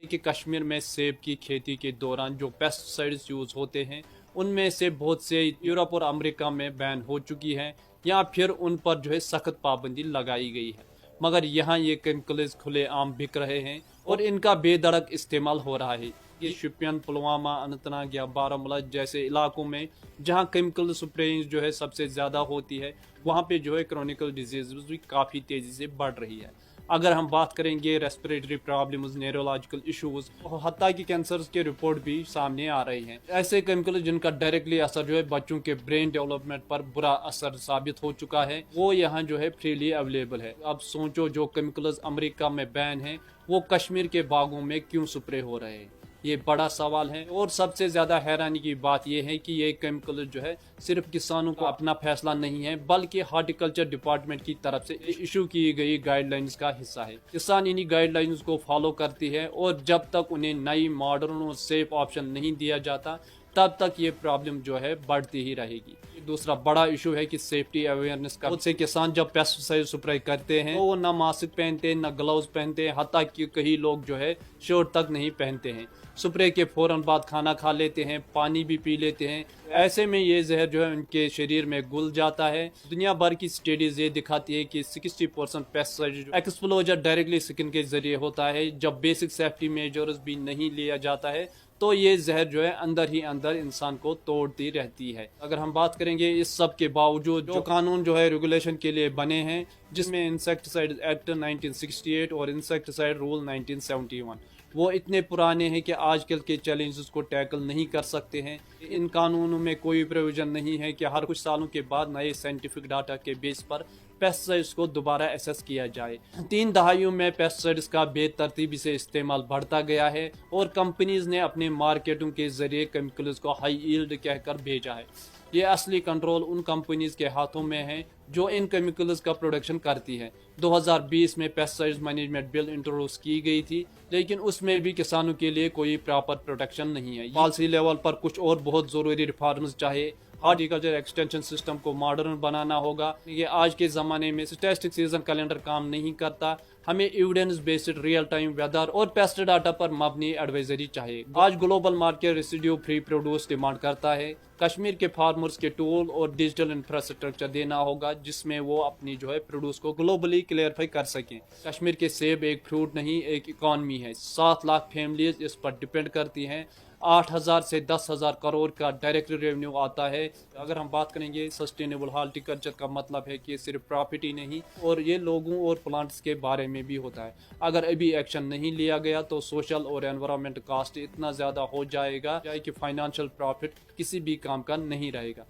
کہ کشمیر میں سیب کی کھیتی کے دوران جو پیسٹیسائڈز یوز ہوتے ہیں ان میں سے بہت سے یورپ اور امریکہ میں بین ہو چکی ہیں یا پھر ان پر سخت پابندی لگائی گئی ہے، مگر یہاں یہ کیمیکلز کھلے عام بک رہے ہیں اور ان کا بے دڑک استعمال ہو رہا ہے۔ یہ شپین، پلوامہ، اننت ناگ یا بارہمولہ جیسے علاقوں میں جہاں کیمیکل سپریئنگ سب سے زیادہ ہوتی ہے، وہاں پہ کرونیکل ڈیزیز بھی کافی تیزی سے بڑھ رہی ہے۔ اگر ہم بات کریں گے ریسپریٹری پرابلمز، نیورولوجیکل ایشوز، حتیٰ کہ کینسرز کے رپورٹ بھی سامنے آ رہی ہیں۔ ایسے کیمیکل جن کا ڈائریکٹلی اثر بچوں کے برین ڈیولپمنٹ پر برا اثر ثابت ہو چکا ہے، وہ یہاں فریلی اویلیبل ہے۔ اب سوچو جو کیمیکلز امریکہ میں بین ہیں وہ کشمیر کے باغوں میں کیوں سپرے ہو رہے ہیں؟ یہ بڑا سوال ہے، اور سب سے زیادہ حیرانی کی بات یہ ہے کہ یہ کیمیکل صرف کسانوں کو اپنا فیصلہ نہیں ہے بلکہ ہارٹیکلچر ڈپارٹمنٹ کی طرف سے ایشو کی گئی گائیڈ لائنز کا حصہ ہے۔ کسان انہی گائیڈ لائنز کو فالو کرتی ہے، اور جب تک انہیں نئی ماڈرن اور سیف آپشن نہیں دیا جاتا تب تک یہ پرابلم بڑھتی ہی رہے گی۔ دوسرا بڑا ایشو ہے کہ سیفٹی اویئرنیس کا۔ بہت سے کسان جب پیسٹیسائڈ سپرے کرتے ہیں تو وہ نہ ماسک پہنتے ہیں، نہ گلوز پہنتے ہیں، حتیٰ کہ کئی لوگ شرٹ تک نہیں پہنتے ہیں۔ سپرے کے فوراً بعد کھانا کھا لیتے ہیں، پانی بھی پی لیتے ہیں، ایسے میں یہ زہر ان کے شریر میں گل جاتا ہے۔ دنیا بھر کی اسٹڈیز یہ دکھاتی ہے کہ 60% پیسٹیسائڈ ایکسپوجر ڈائریکٹلی سکن کے ذریعے ہوتا ہے۔ جب بیسک سیفٹی میجرز بھی نہیں لیا جاتا ہے تو یہ زہر اندر ہی اندر انسان کو توڑتی رہتی ہے۔ اگر ہم بات کریں گے اس سب کے باوجود جو قانون ریگولیشن کے لیے بنے ہیں، جس میں انسیکٹیسائڈ ایکٹ 1968 اور انسیکٹیسائڈ رول 1971، وہ اتنے پرانے ہیں کہ آج کل کے چیلنجز کو ٹیکل نہیں کر سکتے ہیں۔ ان قانونوں میں کوئی پروویژن نہیں ہے کہ ہر کچھ سالوں کے بعد نئے سائنٹیفک ڈاٹا کے بیس پر پیسٹیسائڈز کو دوبارہ ایسس کیا جائے۔ 3 دہائیوں میں پیسٹیسائڈز کا بے ترتیبی سے استعمال بڑھتا گیا ہے، اور کمپنیز نے اپنے مارکیٹوں کے ذریعے کیمیکلز کو ہائی ایلڈ کہہ کر بھیجا ہے۔ یہ اصلی کنٹرول ان کمپنیز کے ہاتھوں میں ہے جو ان کیمیکلز کا پروڈکشن کرتی ہے۔ 2020 میں پیسٹیسائڈ مینجمنٹ بل انٹروڈیوس کی گئی تھی، لیکن اس میں بھی کسانوں کے لیے کوئی پراپر پروٹیکشن نہیں ہے۔ پالیسی لیول پر کچھ اور بہت ضروری ریفارمز چاہے۔ ہارٹیکلچر ایکسٹینشن سسٹم کو ماڈرن بنانا ہوگا۔ یہ آج کے زمانے میں اسٹیٹسٹک سیزن کیلنڈر کام نہیں کرتا، ہمیں evidence based real time weather اور پیسٹ ڈاٹا پر مبنی ایڈوائزری چاہیے۔ آج global market residue free produce demand کرتا ہے۔ کشمیر کے فارمرز کے ٹول اور ڈیجیٹل انفراسٹرکچر دینا ہوگا جس میں وہ اپنی پروڈیوس کو گلوبلی کلیئرفائی کر سکیں۔ کشمیر کے سیب ایک فروٹ نہیں، ایک اکانومی ہے۔ 7 لاکھ فیملیز اس پر ڈپینڈ کرتی ہیں۔ 8,000 سے 10,000 کروڑ کا ڈائریکٹ ریونیو آتا ہے۔ اگر ہم بات کریں گے سسٹینیبل ہارٹیکلچر کا مطلب ہے کہ صرف پرافٹ ہی نہیں، اور یہ لوگوں اور پلانٹس کے بارے میں بھی ہوتا ہے۔ اگر ابھی ایکشن نہیں لیا گیا تو سوشل اور انوائرمنٹ کاسٹ اتنا زیادہ ہو جائے گا کہ فائنانشل پرافٹ کسی بھی کام کا نہیں رہے گا۔